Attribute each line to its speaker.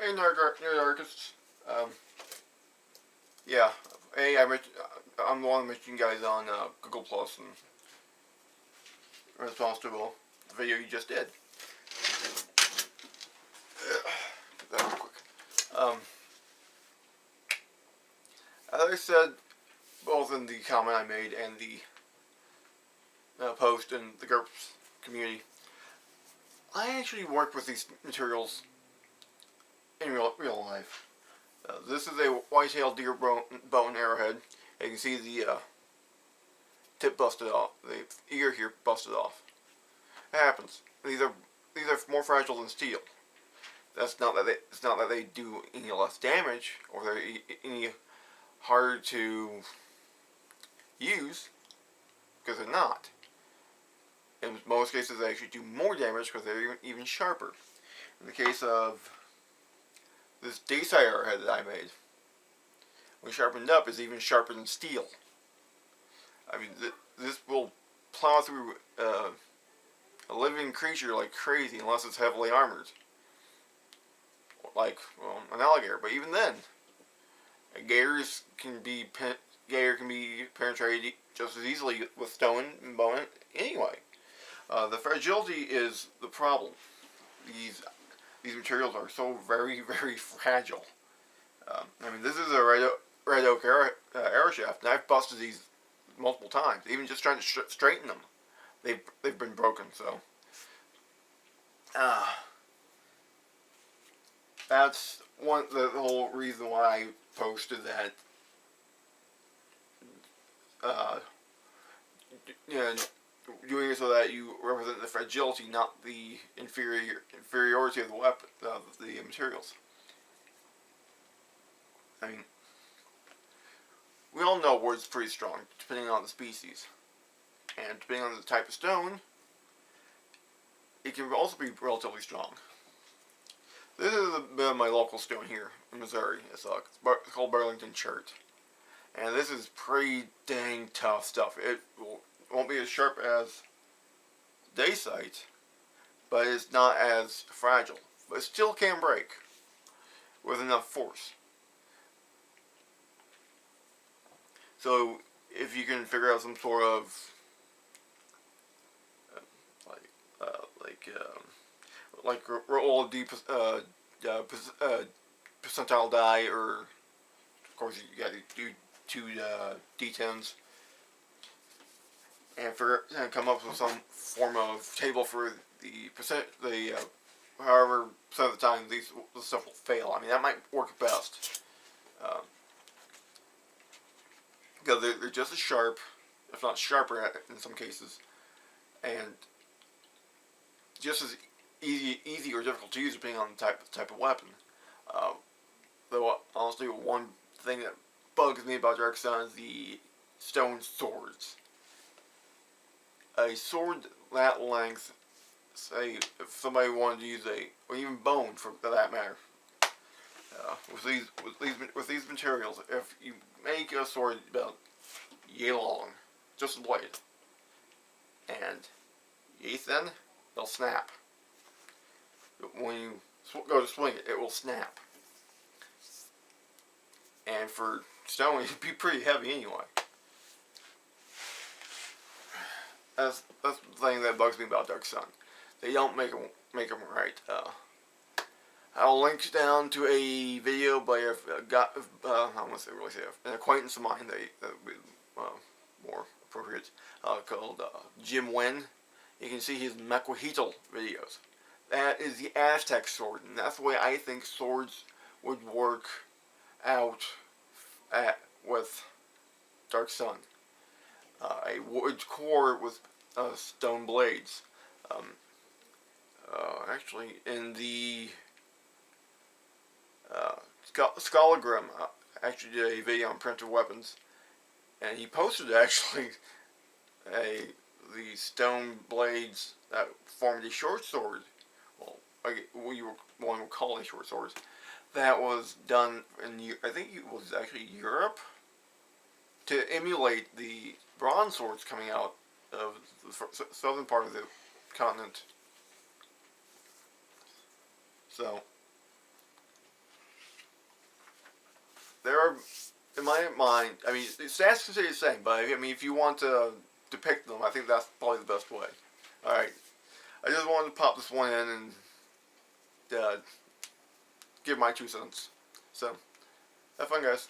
Speaker 1: Hey, Narcissists. Yeah. Hey, I'm the one that mentioned you guys on Google Plus and response to the video you just did. That real quick. As I said, both in the comment I made and the post in the GURPS community, I actually work with these materials in real life. This is a white-tailed deer bone arrowhead. You can see the tip busted off, the ear here busted off. It happens. These are more fragile than steel. It's not that they do any less damage or they're any harder to use, because they're not. In most cases, they actually do more damage because they're even sharper. In the case of this Dayside arrowhead that I made, when sharpened up, is even sharper than steel. I mean, this will plow through a living creature like crazy unless it's heavily armored. Like, well, an alligator. But even then, a gator can be penetrated just as easily with stone and bone anyway. The fragility is the problem. These materials are so very, very fragile. I mean, this is a red oak arrow shaft, and I've busted these multiple times. Even just trying to straighten them, they've been broken. So, that's the whole reason why I posted that. Doing it so that you represent the fragility, not the inferiority of the weapon, of the materials. I mean, we all know wood's pretty strong, depending on the species, and depending on the type of stone, it can also be relatively strong. This is a bit of my local stone here in Missouri. It's called Burlington Chert, and this is pretty dang tough stuff. It won't be as sharp as Daysite, but it's not as fragile. But it still can break with enough force. So if you can figure out some sort of like roll a percentile die, or of course you got to do two D10s, and come up with some form of table for the however percent of the time this stuff will fail. I mean, that might work best. Because they're just as sharp, if not sharper in some cases, and just as easy or difficult to use depending on the type of weapon. Though honestly, one thing that bugs me about Dark Sun is the stone swords. A sword that length, say if somebody wanted to use or even bone for that matter, with these materials, if you make a sword about yay long, just a blade, and yay thin, they'll snap. When you go to swing it, it will snap. And for stone, it'd be pretty heavy anyway. That's the thing that bugs me about Dark Sun. They don't make them right. I'll link down to a video by an acquaintance of mine that would be more appropriate, called Jim Wen. You can see his Mequahital videos. That is the Aztec sword, and that's the way I think swords would work out with Dark Sun. A wood core with stone blades. Actually, in the Schologrim actually did a video on primitive weapons, and he posted actually the stone blades that formed a short sword. Well, one would call a short swords. That was done in, I think it was actually Europe, to emulate the bronze swords coming out of the southern part of the continent. So, there are, in my mind, I mean, the stats can stay the same, but I mean, if you want to depict them, I think that's probably the best way. Alright, I just wanted to pop this one in and give my 2 cents. So, have fun, guys.